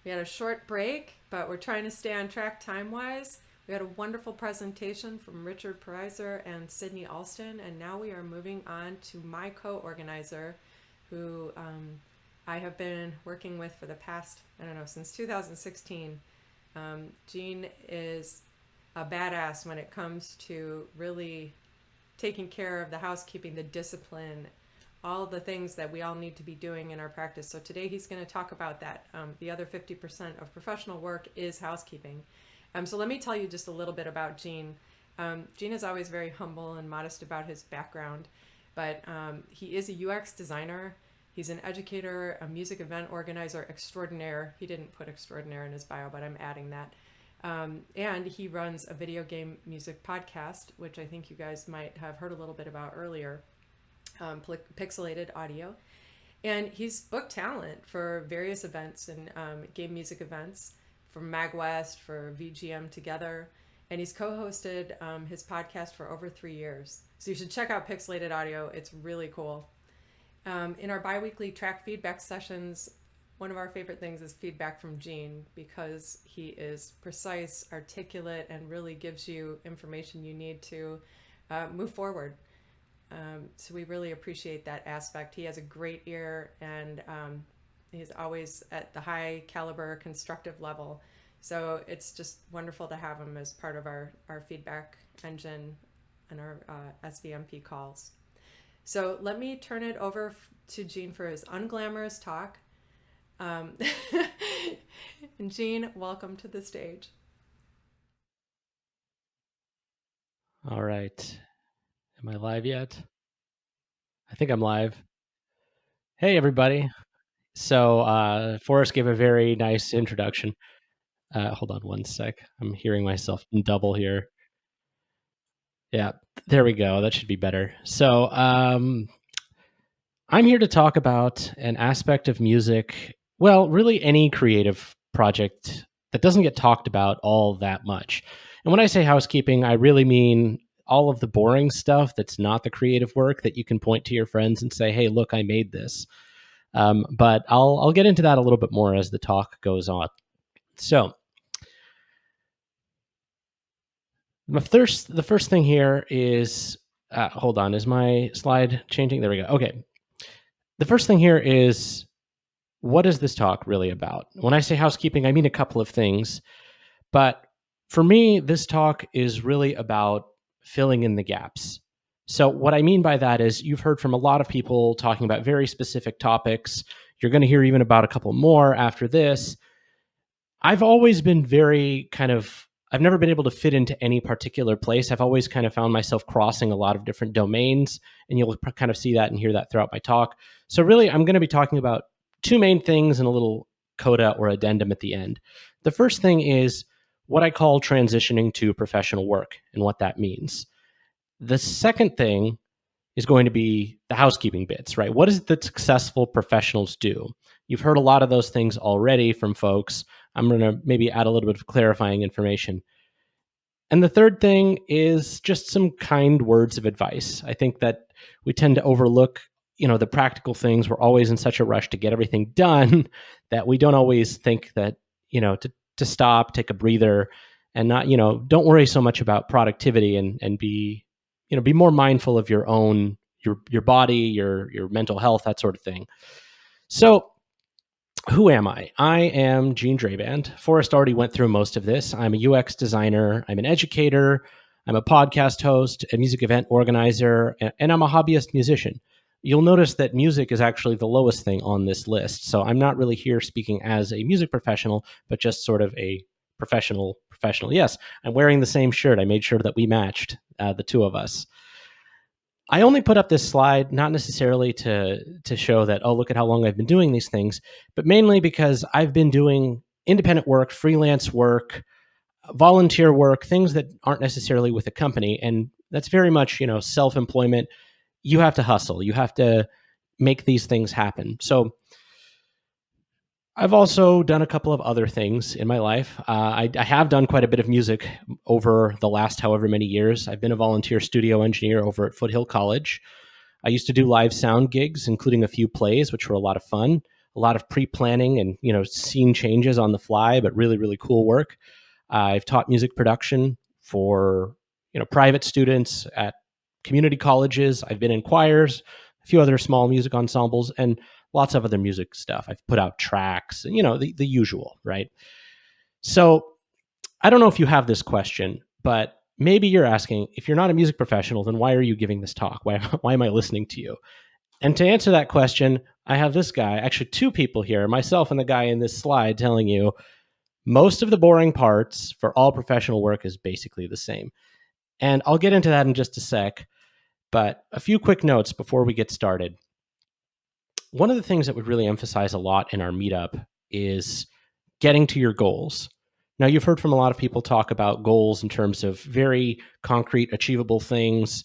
We had a short break, but we're trying to stay on track time-wise. We had a wonderful presentation from Richard Preiser and Sydney Alston, and now we are moving on to my co-organizer, who I have been working with for the past, I don't know, since 2016. Gene is a badass when it comes to really taking care of the housekeeping, the discipline, all the things that we all need to be doing in our practice. So today he's going to talk about that. The other 50% of professional work is housekeeping. So let me tell you just a little bit about Gene. Gene is always very humble and modest about his background, but he is a UX designer. He's an educator, a music event organizer extraordinaire. He didn't put extraordinaire in his bio, but I'm adding that. And he runs a video game music podcast, which I think you guys might have heard a little bit about earlier, Pixelated Audio. And he's booked talent for various events and game music events, from MagWest, for VGM Together. And he's co-hosted his podcast for over 3 years. So you should check out Pixelated Audio. It's really cool. In our bi-weekly track feedback sessions, one of our favorite things is feedback from Gene, because he is precise, articulate, and really gives you information you need to move forward. So we really appreciate that aspect. He has a great ear, and he's always at the high caliber constructive level. So it's just wonderful to have him as part of our feedback engine and our SVMP calls. So let me turn it over to Gene for his unglamorous talk. And Gene, welcome to the stage. All right. Am I live yet? I think I'm live. Hey, everybody. So Forrest gave a very nice introduction. Hold on one sec. I'm hearing myself in double here. Yeah, there we go. That should be better. So I'm here to talk about an aspect of music, well, really any creative project that doesn't get talked about all that much. And when I say housekeeping, I really mean all of the boring stuff that's not the creative work that you can point to your friends and say, hey, look, I made this. But I'll get into that a little bit more as the talk goes on. So the first thing here is, hold on, is my slide changing? There we go. Okay. The first thing here is, what is this talk really about? When I say housekeeping, I mean a couple of things. But for me, this talk is really about filling in the gaps. So what I mean by that is, you've heard from a lot of people talking about very specific topics. You're going to hear even about a couple more after this. I've always been I've never been able to fit into any particular place. I've always kind of found myself crossing a lot of different domains, and you'll kind of see that and hear that throughout my talk. So really, I'm going to be talking about two main things and a little coda or addendum at the end. The first thing is what I call transitioning to professional work and what that means. The second thing is going to be the housekeeping bits, right? What is it that successful professionals do? You've heard a lot of those things already from folks. I'm going to maybe add a little bit of clarifying information. And the third thing is just some kind words of advice. I think that we tend to overlook, the practical things. We're always in such a rush to get everything done that we don't always think that, to stop, take a breather, and not, don't worry so much about productivity and be more mindful of your own, your body, your mental health, that sort of thing. So who am I? I am Gene Dreyband. Forrest already went through most of this. I'm a UX designer. I'm an educator. I'm a podcast host, a music event organizer, and I'm a hobbyist musician. You'll notice that music is actually the lowest thing on this list. So I'm not really here speaking as a music professional, but just sort of a professional. Yes, I'm wearing the same shirt. I made sure that we matched, the two of us. I only put up this slide not necessarily to show that, oh, look at how long I've been doing these things, but mainly because I've been doing independent work, freelance work, volunteer work, things that aren't necessarily with a company. And that's very much, self-employment. You have to hustle. You have to make these things happen. So I've also done a couple of other things in my life. I have done quite a bit of music over the last however many years. I've been a volunteer studio engineer over at Foothill College. I used to do live sound gigs, including a few plays, which were a lot of fun. a lot of pre-planning and, scene changes on the fly, but really, really cool work. I've taught music production for, private students at community colleges. I've been in choirs, a few other small music ensembles, and lots of other music stuff. I've put out tracks and, the usual, right? So I don't know if you have this question, but maybe you're asking, if you're not a music professional, then why are you giving this talk? Why am I listening to you? And to answer that question, I have this guy, actually two people here, myself and the guy in this slide, telling you most of the boring parts for all professional work is basically the same. And I'll get into that in just a sec, but a few quick notes before we get started. One of the things that we really emphasize a lot in our meetup is getting to your goals. Now, you've heard from a lot of people talk about goals in terms of very concrete, achievable things.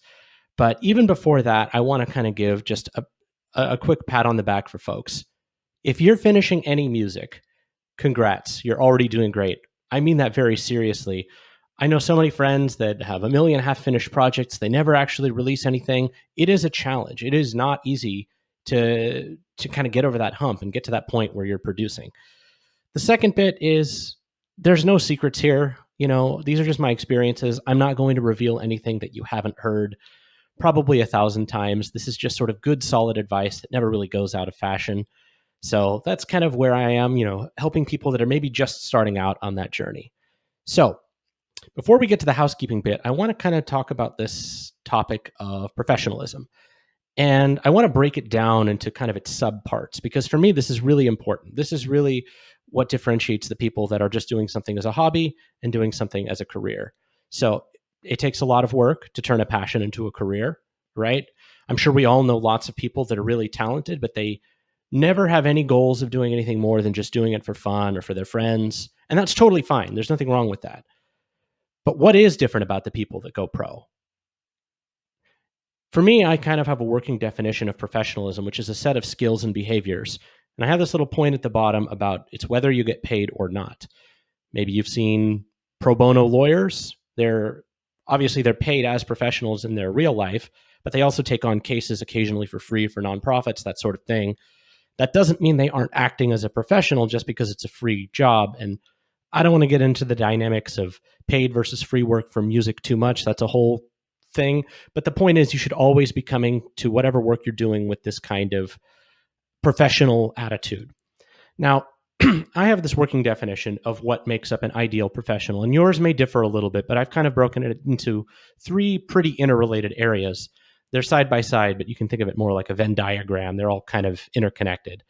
But even before that, I want to kind of give just a quick pat on the back for folks. If you're finishing any music, congrats, you're already doing great. I mean that very seriously. I know so many friends that have a million half-finished projects. They never actually release anything. It is a challenge. It is not easy to kind of get over that hump and get to that point where you're producing. The second bit is there's no secrets here. These are just my experiences. I'm not going to reveal anything that you haven't heard probably 1,000 times. This is just sort of good, solid advice that never really goes out of fashion. So that's kind of where I am, helping people that are maybe just starting out on that journey. So before we get to the housekeeping bit, I want to kind of talk about this topic of professionalism. And I want to break it down into kind of its subparts, because for me, this is really important. This is really what differentiates the people that are just doing something as a hobby and doing something as a career. So it takes a lot of work to turn a passion into a career, right? I'm sure we all know lots of people that are really talented, but they never have any goals of doing anything more than just doing it for fun or for their friends. And that's totally fine. There's nothing wrong with that. But what is different about the people that go pro? For me, I kind of have a working definition of professionalism, which is a set of skills and behaviors. And I have this little point at the bottom about it's whether you get paid or not. Maybe you've seen pro bono lawyers. They're paid as professionals in their real life, but they also take on cases occasionally for free for nonprofits, that sort of thing. That doesn't mean they aren't acting as a professional just because it's a free job. And I don't want to get into the dynamics of paid versus free work for music too much. That's a whole thing. But the point is, you should always be coming to whatever work you're doing with this kind of professional attitude. Now, I have this working definition of what makes up an ideal professional, and yours may differ a little bit, but I've kind of broken it into three pretty interrelated areas. They're side by side, but you can think of it more like a Venn diagram. They're all kind of interconnected.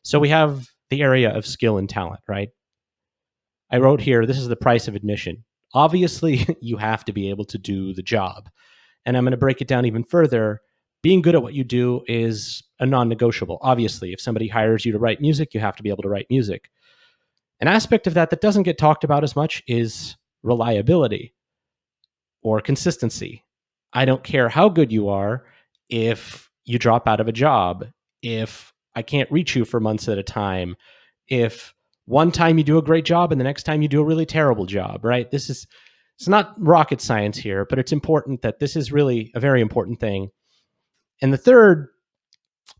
So we have the area of skill and talent, right? I wrote here, this is the price of admission. Obviously, you have to be able to do the job. And I'm going to break it down even further. Being good at what you do is a non-negotiable. Obviously, if somebody hires you to write music, you have to be able to write music. An aspect of that doesn't get talked about as much is reliability or consistency. I don't care how good you are if you drop out of a job, if I can't reach you for months at a time, if one time you do a great job and the next time you do a really terrible job, right? It's not rocket science here, but it's important that this is really a very important thing. And the third,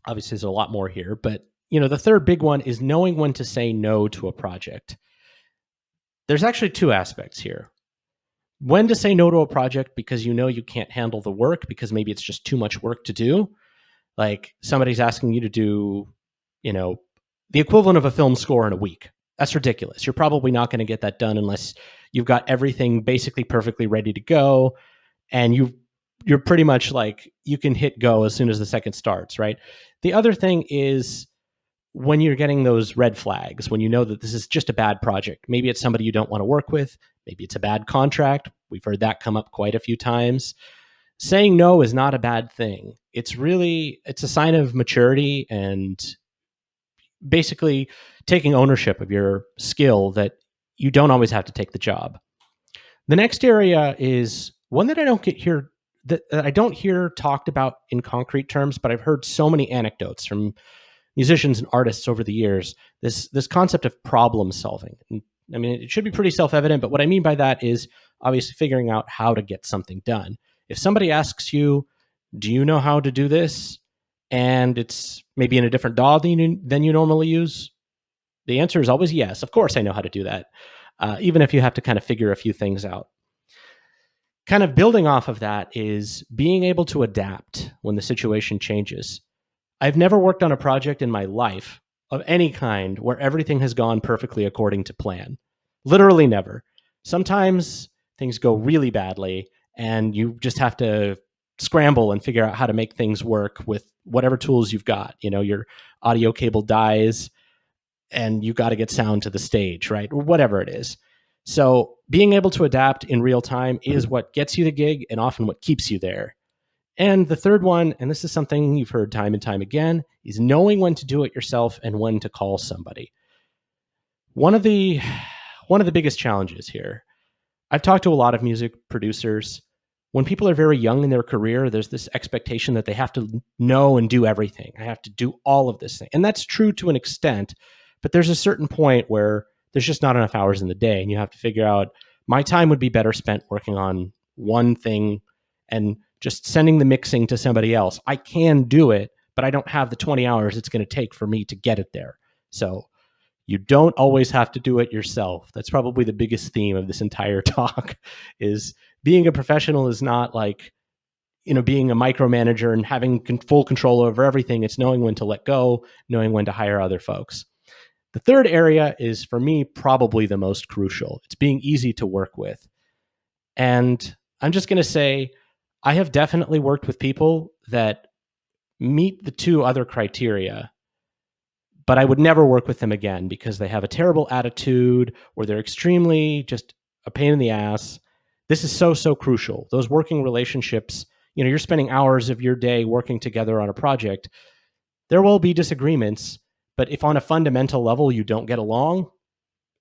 obviously there's a lot more here, but the third big one is knowing when to say no to a project. There's actually two aspects here. When to say no to a project because you can't handle the work because maybe it's just too much work to do. Like somebody's asking you to do, the equivalent of a film score in a week. That's ridiculous. You're probably not going to get that done unless you've got everything basically perfectly ready to go. And you're pretty much like, you can hit go as soon as the second starts, right? The other thing is when you're getting those red flags, when you know that this is just a bad project, maybe it's somebody you don't want to work with, maybe it's a bad contract. We've heard that come up quite a few times. Saying no is not a bad thing. It's a sign of maturity and basically taking ownership of your skill that you don't always have to take the job. The next area is one that I don't hear talked about in concrete terms, but I've heard so many anecdotes from musicians and artists over the years, this concept of problem solving. And, I mean, it should be pretty self-evident, but what I mean by that is obviously figuring out how to get something done. If somebody asks you, do you know how to do this? and it's maybe in a different DAW than you normally use? The answer is always yes. Of course, I know how to do that, even if you have to kind of figure a few things out. Kind of building off of that is being able to adapt when the situation changes. I've never worked on a project in my life of any kind where everything has gone perfectly according to plan. Literally never. Sometimes things go really badly and you just have to scramble and figure out how to make things work with whatever tools you've got. You know, your audio cable dies and you got to get sound to the stage, right? Or whatever it is. So being able to adapt in real time is what gets you the gig and often what keeps you there. And the third one, and this is something you've heard time and time again, is knowing when to do it yourself and when to call somebody. One of the biggest challenges here, I've talked to a lot of music producers. When people are very young in their career, there's this expectation that they have to know and do everything. I have to do all of this thing. And that's true to an extent, but there's a certain point where there's just not enough hours in the day. And you have to figure out, my time would be better spent working on one thing and just sending the mixing to somebody else. I can do it, but I don't have the 20 hours it's going to take for me to get it there. So you don't always have to do it yourself. That's probably the biggest theme of this entire talk is being a professional is not like, you know, being a micromanager and having full control over everything. It's knowing when to let go, knowing when to hire other folks. The third area is, for me, probably the most crucial. It's being easy to work with. And I'm just going to say, I have definitely worked with people that meet the two other criteria, but I would never work with them again because they have a terrible attitude or they're extremely just a pain in the ass. This is so crucial. Those working relationships, you know, you're spending hours of your day working together on a project. There will be disagreements, but if on a fundamental level you don't get along,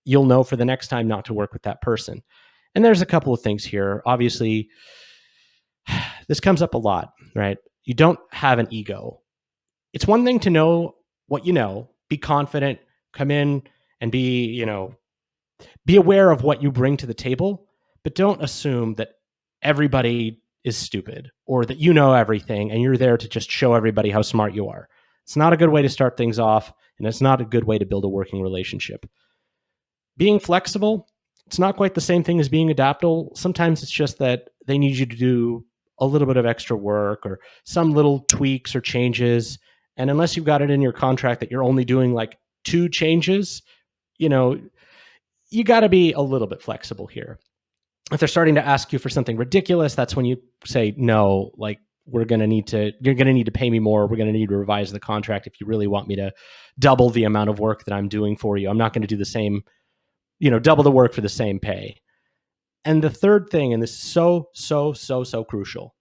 you'll know for the next time not to work with that person. And there's a couple of things here. Obviously, this comes up a lot, right? You don't have an ego. It's one thing to know what you know, be confident, come in and be aware of what you bring to the table, but don't assume that everybody is stupid or that you know everything and you're there to just show everybody how smart you are. It's not a good way to start things off, and it's not a good way to build a working relationship. Being flexible, it's not quite the same thing as being adaptable. Sometimes it's just that they need you to do a little bit of extra work or some little tweaks or changes. And unless you've got it in your contract that you're only doing like 2 changes, you know, you got to be a little bit flexible here. If they're starting to ask you for something ridiculous, that's when you say, no, like, you're going to need to pay me more. We're going to need to revise the contract if you really want me to double the amount of work that I'm doing for you. I'm not going to do the same, double the work for the same pay. And the third thing, and this is so crucial,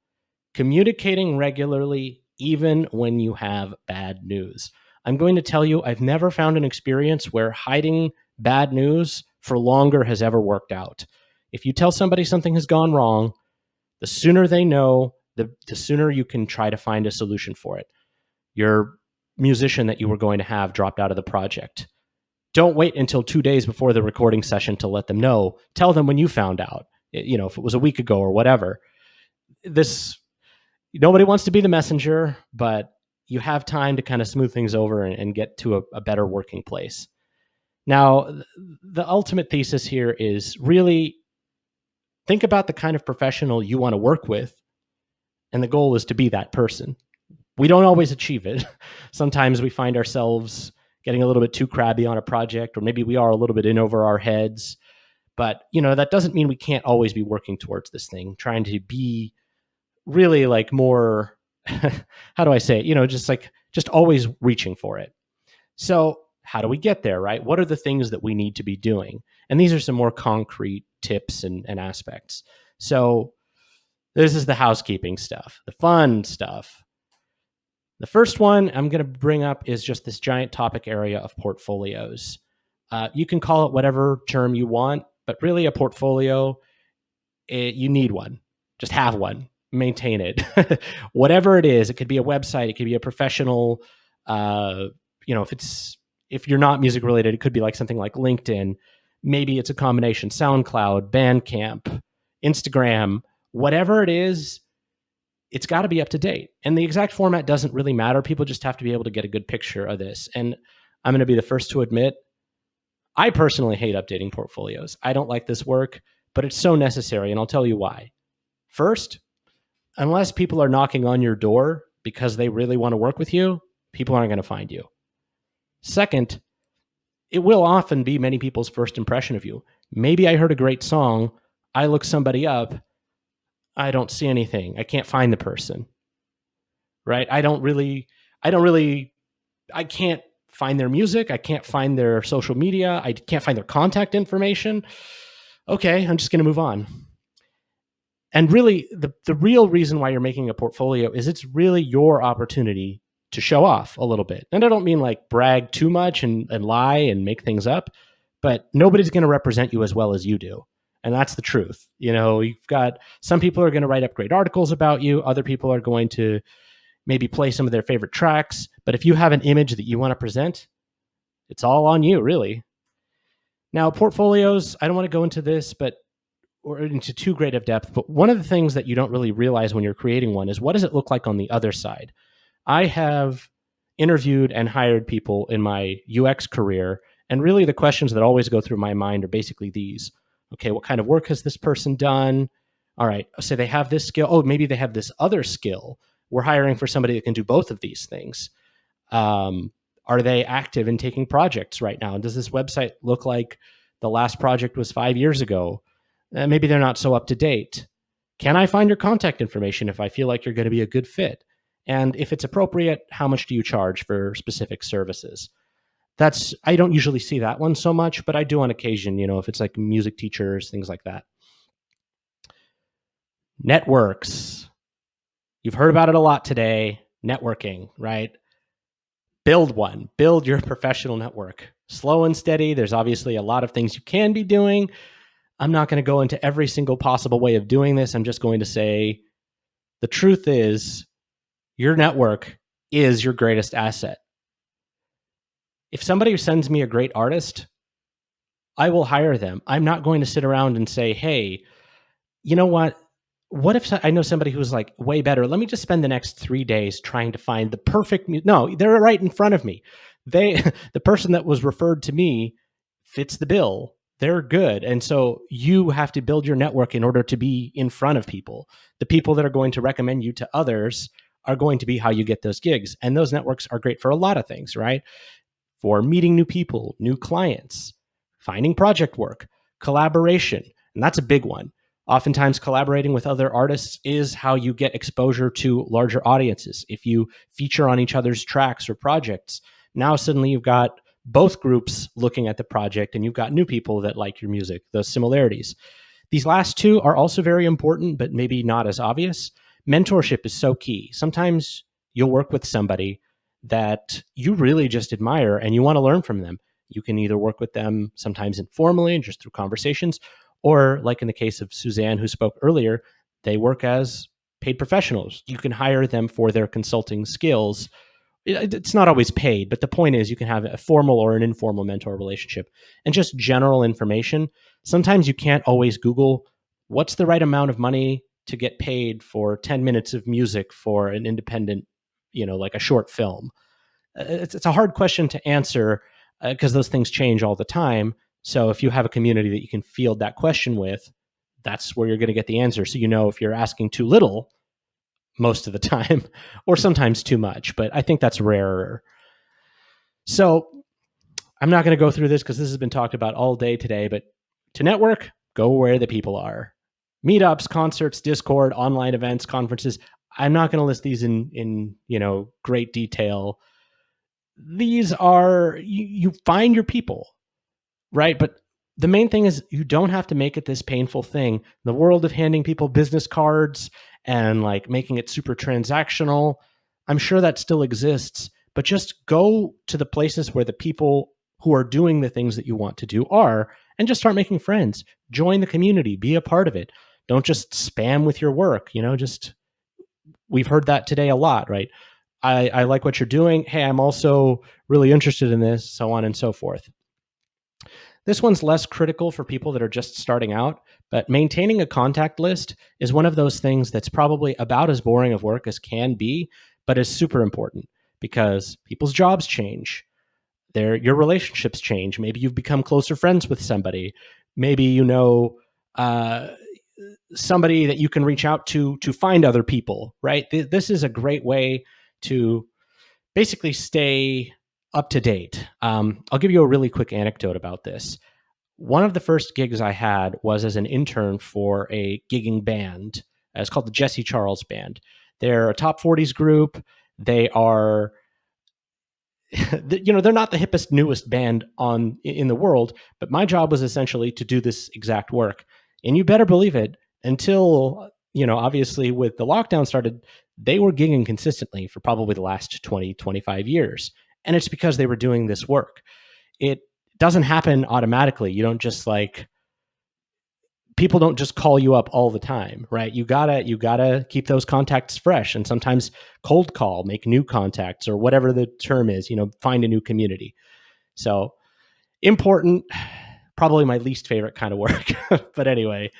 communicating regularly, even when you have bad news. I'm going to tell you, I've never found an experience where hiding bad news for longer has ever worked out. If you tell somebody something has gone wrong, the sooner they know, the sooner you can try to find a solution for it. Your musician that you were going to have dropped out of the project. Don't wait until 2 days before the recording session to let them know. Tell them when you found out, if it was a week ago or whatever. Nobody wants to be the messenger, but you have time to kind of smooth things over and get to a better working place. Now, the ultimate thesis here is really think about the kind of professional you want to work with, and the goal is to be that person. We don't always achieve it. Sometimes we find ourselves getting a little bit too crabby on a project, or maybe we are a little bit in over our heads. But, that doesn't mean we can't always be working towards this thing, trying to be really like more, how do I say it? Just always reaching for it. So how do we get there, right? What are the things that we need to be doing? And these are some more concrete tips and aspects. So this is the housekeeping stuff, the fun stuff. The first one I'm going to bring up is just this giant topic area of portfolios. You can call it whatever term you want, but really a portfolio, you need one. Just have one. Maintain it. Whatever it is, it could be a website, it could be a professional, if you're not music related, it could be like something like LinkedIn. Maybe it's a combination, SoundCloud, Bandcamp, Instagram, whatever it is, it's got to be up to date. And the exact format doesn't really matter. People just have to be able to get a good picture of this. And I'm going to be the first to admit, I personally hate updating portfolios. I don't like this work, but it's so necessary. And I'll tell you why. First, unless people are knocking on your door because they really want to work with you, people aren't going to find you. Second, it will often be many people's first impression of you. Maybe I heard a great song. I look somebody up. I don't see anything. I can't find the person. Right? I can't find their music. I can't find their social media. I can't find their contact information. Okay, I'm just going to move on. And really, the real reason why you're making a portfolio is it's really your opportunity to show off a little bit. And I don't mean like brag too much and lie and make things up, but nobody's going to represent you as well as you do. And that's the truth. You've got some people are going to write up great articles about you. Other people are going to maybe play some of their favorite tracks. But if you have an image that you want to present, it's all on you, really. Now, portfolios, I don't want to go into this, or into too great of depth, but one of the things that you don't really realize when you're creating one is what does it look like on the other side? I have interviewed and hired people in my UX career, and really the questions that always go through my mind are basically these. Okay, what kind of work has this person done? All right, so they have this skill. Oh, maybe they have this other skill. We're hiring for somebody that can do both of these things. Are they active in taking projects right now? Does this website look like the last project was 5 years ago? Maybe they're not so up to date. Can I find your contact information if I feel like you're going to be a good fit? And if it's appropriate, how much do you charge for specific services? I don't usually see that one so much, but I do on occasion, if it's like music teachers, things like that. Networks. You've heard about it a lot today. Networking, right? Build one. Build your professional network. Slow and steady. There's obviously a lot of things you can be doing. I'm not going to go into every single possible way of doing this. I'm just going to say the truth is your network is your greatest asset. If somebody sends me a great artist, I will hire them. I'm not going to sit around and say, hey, you know what? What if I know somebody who's like way better? Let me just spend the next 3 days trying to find the perfect. No, they're right in front of me. The person that was referred to me fits the bill. They're good. And so you have to build your network in order to be in front of people. The people that are going to recommend you to others are going to be how you get those gigs. And those networks are great for a lot of things, right? For meeting new people, new clients, finding project work, collaboration. And that's a big one. Oftentimes, collaborating with other artists is how you get exposure to larger audiences. If you feature on each other's tracks or projects, now suddenly you've got both groups looking at the project and you've got new people that like your music, those similarities. These last two are also very important, but maybe not as obvious. Mentorship is so key. Sometimes you'll work with somebody that you really just admire and you want to learn from them. You can either work with them sometimes informally and just through conversations, or like in the case of Suzanne, who spoke earlier, they work as paid professionals. You can hire them for their consulting skills. It's not always paid, but the point is you can have a formal or an informal mentor relationship and just general information. Sometimes you can't always Google what's the right amount of money to get paid for 10 minutes of music for an independent, like a short film. It's a hard question to answer because those things change all the time. So if you have a community that you can field that question with, that's where you're going to get the answer. So if you're asking too little most of the time, or sometimes too much, but I think that's rarer. So I'm not going to go through this because this has been talked about all day today, but to network, go where the people are. Meetups, concerts, Discord, online events, conferences. I'm not going to list these in great detail. These are, you find your people, right? But the main thing is you don't have to make it this painful thing. The world of handing people business cards and like making it super transactional, I'm sure that still exists, but just go to the places where the people who are doing the things that you want to do are, and just start making friends. Join the community, be a part of it. Don't just spam with your work, we've heard that today a lot, right? I like what you're doing. Hey, I'm also really interested in this, so on and so forth. This one's less critical for people that are just starting out, but maintaining a contact list is one of those things that's probably about as boring of work as can be, but is super important because people's jobs change. Your relationships change. Maybe you've become closer friends with somebody. Maybe you know somebody that you can reach out to find other people, right? This is a great way to basically stay up to date. I'll give you a really quick anecdote about this. One of the first gigs I had was as an intern for a gigging band. It's called the Jesse Charles Band. They're a top 40s group. They are, they're not the hippest, newest band in the world, but my job was essentially to do this exact work. And you better believe it, until, obviously with the lockdown started, they were gigging consistently for probably the last 20, 25 years. And it's because they were doing this work. It doesn't happen automatically. You don't just people don't just call you up all the time, right? You gotta keep those contacts fresh, and sometimes cold call, make new contacts, or whatever the term is, find a new community. So important, probably my least favorite kind of work. But anyway,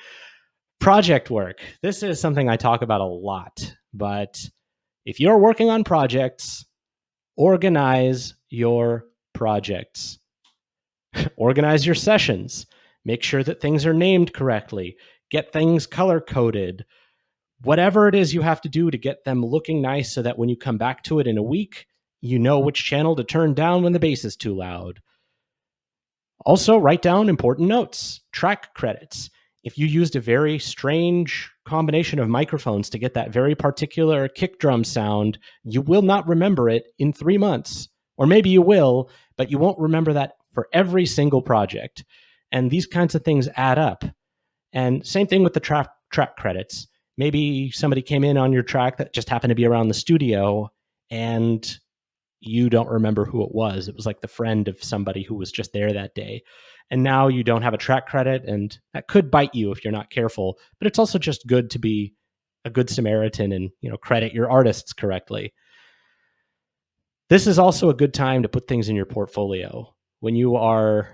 project work. This is something I talk about a lot, but if you're working on projects, organize your projects. Organize your sessions. Make sure that things are named correctly. Get things color coded. Whatever it is you have to do to get them looking nice so that when you come back to it in a week, you know which channel to turn down when the bass is too loud. Also, write down important notes, track credits. If you used a very strange combination of microphones to get that very particular kick drum sound, you will not remember it in 3 months. Or maybe you will, but you won't remember that for every single project. And these kinds of things add up. And same thing with the track credits. Maybe somebody came in on your track that just happened to be around the studio, and you don't remember who it was. It was like the friend of somebody who was just there that day. And now you don't have a track credit, and that could bite you if you're not careful. But it's also just good to be a good Samaritan and, credit your artists correctly. This is also a good time to put things in your portfolio. When you are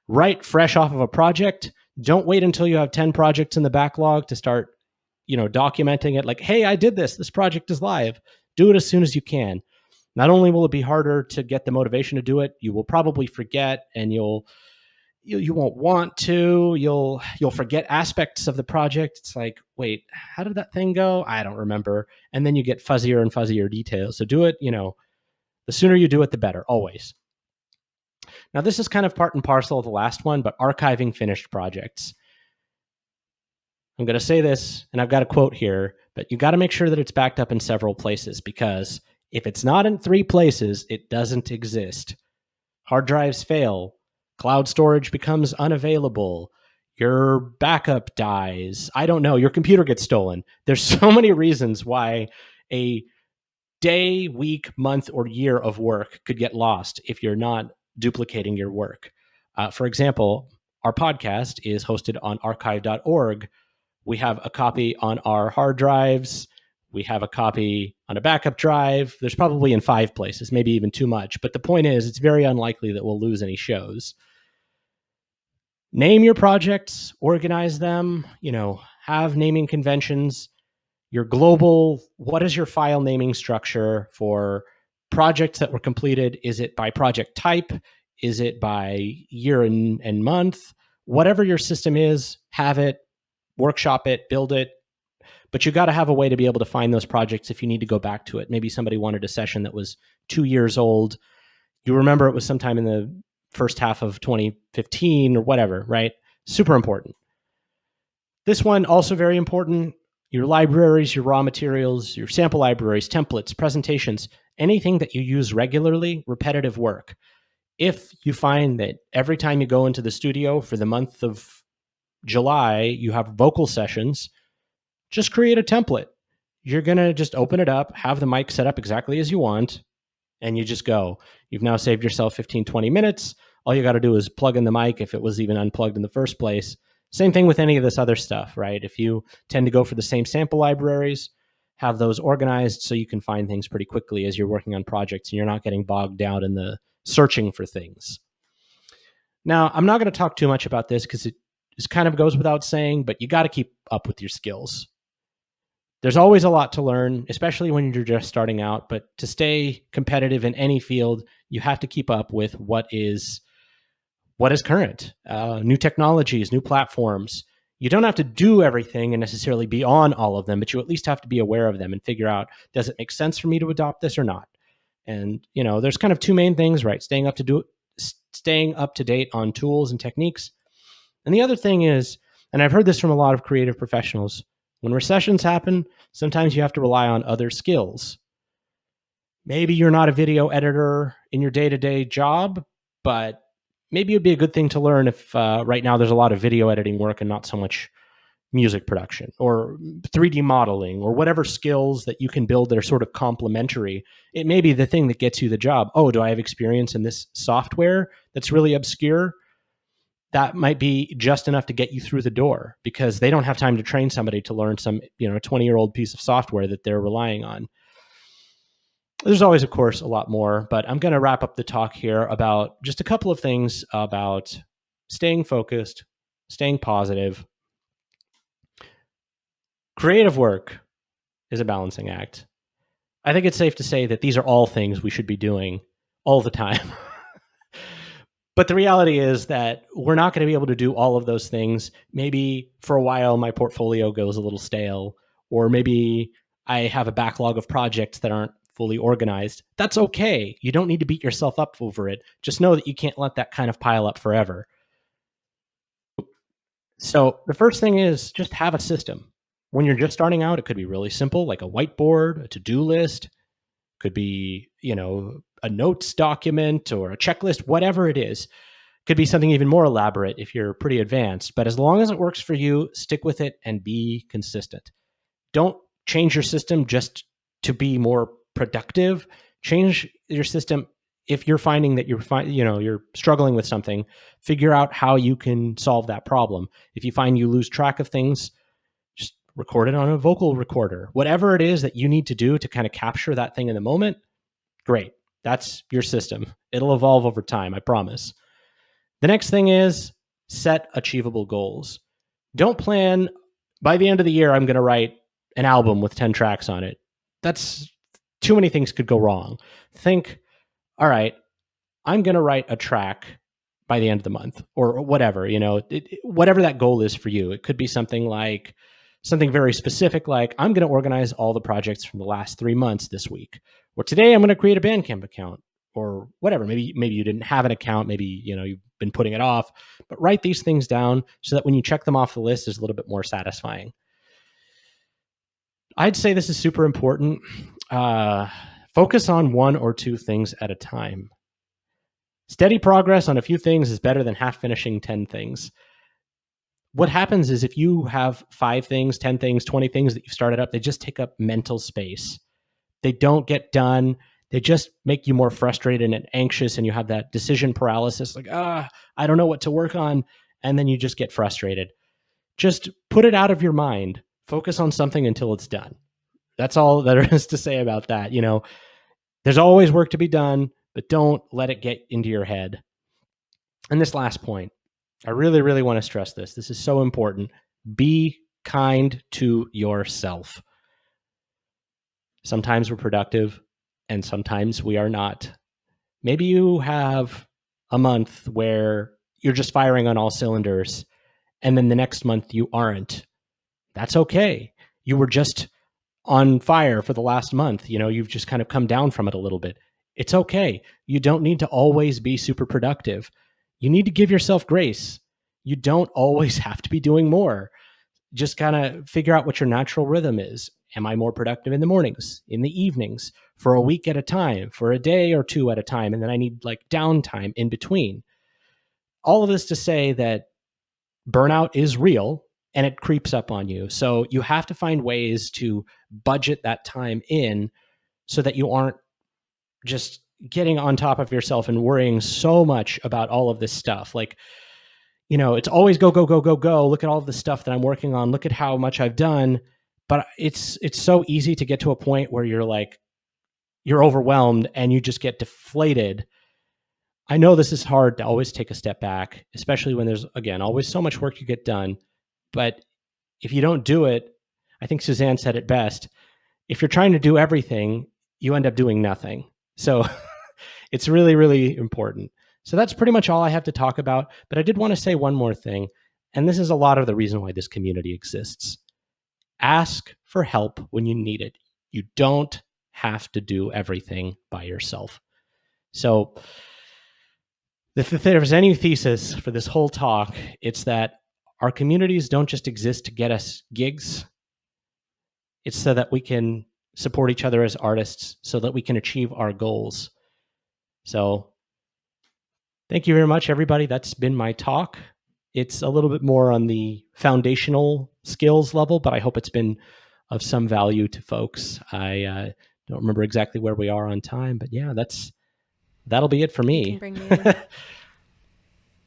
right fresh off of a project, don't wait until you have 10 projects in the backlog to start, documenting it like, hey, I did this. This project is live. Do it as soon as you can. Not only will it be harder to get the motivation to do it, you will probably forget, and you won't want to. You'll forget aspects of the project. It's like, wait, how did that thing go? I don't remember. And then you get fuzzier and fuzzier details. So do it, the sooner you do it, the better, always. Now, this is kind of part and parcel of the last one, but archiving finished projects. I'm going to say this, and I've got a quote here, but you got to make sure that it's backed up in several places, because if it's not in 3 places, it doesn't exist. Hard drives fail. Cloud storage becomes unavailable. Your backup dies. I don't know. Your computer gets stolen. There's so many reasons why a day, week, month, or year of work could get lost if you're not duplicating your work. For example, our podcast is hosted on archive.org. We have a copy on our hard drives. We have a copy on a backup drive. There's probably in 5 places, maybe even too much. But the point is, it's very unlikely that we'll lose any shows. Name your projects, organize them, have naming conventions. Your global, what is your file naming structure for projects that were completed? Is it by project type? Is it by year and month? Whatever your system is, have it, workshop it, build it. But you got to have a way to be able to find those projects if you need to go back to it. Maybe somebody wanted a session that was 2 years old. You remember it was sometime in the first half of 2015 or whatever, right? Super important. This one also very important. Your libraries, your raw materials, your sample libraries, templates, presentations, anything that you use regularly, repetitive work. If you find that every time you go into the studio for the month of July, you have vocal sessions, just create a template. You're going to just open it up, have the mic set up exactly as you want, and you just go. You've now saved yourself 15, 20 minutes. All you got to do is plug in the mic if it was even unplugged in the first place. Same thing with any of this other stuff, right? If you tend to go for the same sample libraries, have those organized so you can find things pretty quickly as you're working on projects and you're not getting bogged down in the searching for things. Now, I'm not going to talk too much about this because it just kind of goes without saying, but you got to keep up with your skills. There's always a lot to learn, especially when you're just starting out. But to stay competitive in any field, you have to keep up with what is current, new technologies, new platforms. You don't have to do everything and necessarily be on all of them, but you at least have to be aware of them and figure out, does it make sense for me to adopt this or not? And there's kind of two main things, right? Staying up to date on tools and techniques. And the other thing is, and I've heard this from a lot of creative professionals, when recessions happen, sometimes you have to rely on other skills. Maybe you're not a video editor in your day-to-day job, but maybe it'd be a good thing to learn if right now there's a lot of video editing work and not so much music production or 3D modeling or whatever skills that you can build that are sort of complementary. It may be the thing that gets you the job. Oh, do I have experience in this software that's really obscure? That might be just enough to get you through the door because they don't have time to train somebody to learn some 20-year-old piece of software that they're relying on. There's always, of course, a lot more, but I'm going to wrap up the talk here about just a couple of things about staying focused, staying positive. Creative work is a balancing act. I think it's safe to say that these are all things we should be doing all the time. But the reality is that we're not going to be able to do all of those things. Maybe for a while my portfolio goes a little stale, or maybe I have a backlog of projects that aren't fully organized. That's okay. You don't need to beat yourself up over it. Just know that you can't let that kind of pile up forever. So the first thing is just have a system. When you're just starting out, it could be really simple, like a whiteboard, a to-do list, could be, a notes document or a checklist, whatever it is. Could be something even more elaborate if you're pretty advanced. But as long as it works for you, stick with it and be consistent. Don't change your system just to be more productive. Change your system if you're finding that you're struggling with something. Figure out how you can solve that problem. If you find you lose track of things, just record it on a vocal recorder. Whatever it is that you need to do to kind of capture that thing in the moment, great. That's your system. It'll evolve over time, I promise. The next thing is set achievable goals. Don't plan, by the end of the year, I'm going to write an album with 10 tracks on it. That's too many things could go wrong. Think, all right, I'm going to write a track by the end of the month or whatever, whatever that goal is for you. It could be something very specific, like I'm going to organize all the projects from the last 3 months this week, or today I'm going to create a Bandcamp account, or whatever. Maybe you didn't have an account, maybe you've been putting it off, but write these things down so that when you check them off the list, it's a little bit more satisfying. I'd say this is super important. Focus on one or two things at a time. Steady progress on a few things is better than half finishing 10 things. What happens is if you have 5 things, 10 things, 20 things that you've started up, they just take up mental space. They don't get done. They just make you more frustrated and anxious, and you have that decision paralysis, like, I don't know what to work on. And then you just get frustrated. Just put it out of your mind. Focus on something until it's done. That's all there is to say about that. There's always work to be done, but don't let it get into your head. And this last point, I really, really want to stress this. This is so important. Be kind to yourself. Sometimes we're productive and sometimes we are not. Maybe you have a month where you're just firing on all cylinders, and then the next month you aren't. That's okay. You were just on fire for the last month. You've just kind of come down from it a little bit. It's okay. You don't need to always be super productive. You need to give yourself grace. You don't always have to be doing more. Just kind of figure out what your natural rhythm is. Am I more productive in the mornings, in the evenings, for a week at a time, for a day or two at a time? And then I need downtime in between. All of this to say that burnout is real and it creeps up on you. So you have to find ways to budget that time in so that you aren't just getting on top of yourself and worrying so much about all of this stuff. It's always go, go, go, go, go. Look at all of the stuff that I'm working on. Look at how much I've done. But it's so easy to get to a point where you're overwhelmed and you just get deflated. I know this is hard to always take a step back, especially when there's, again, always so much work to get done. But if you don't do it, I think Suzanne said it best. If you're trying to do everything, you end up doing nothing. So it's really, really important. So that's pretty much all I have to talk about. But I did want to say one more thing. And this is a lot of the reason why this community exists. Ask for help when you need it. You don't have to do everything by yourself. So if there's any thesis for this whole talk, it's that our communities don't just exist to get us gigs. It's so that we can support each other as artists, so that we can achieve our goals. So thank you very much, everybody. That's been my talk. It's a little bit more on the foundational skills level, but I hope it's been of some value to folks. I don't remember exactly where we are on time, but yeah, that'll be it for me. You can bring me in.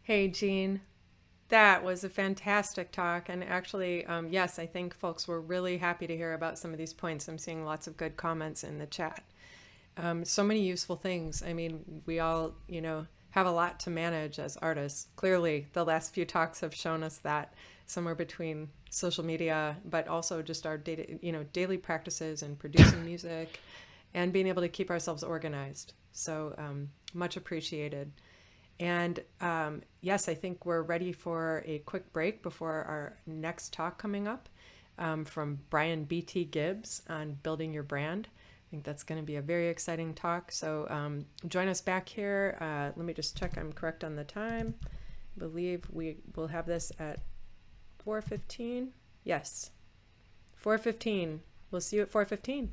Hey, Gene. That was a fantastic talk. And actually, yes, I think folks were really happy to hear about some of these points. I'm seeing lots of good comments in the chat. So many useful things. I mean, we all, have a lot to manage as artists. Clearly, the last few talks have shown us that, somewhere between social media, but also just our daily practices and producing music and being able to keep ourselves organized. So much appreciated. And yes, I think we're ready for a quick break before our next talk coming up from Brian B.T. Gibbs on building your brand. I think that's going to be a very exciting talk. So join us back here. Let me just check I'm correct on the time. I believe we will have this at 4:15. Yes, 4:15. We'll see you at 4:15.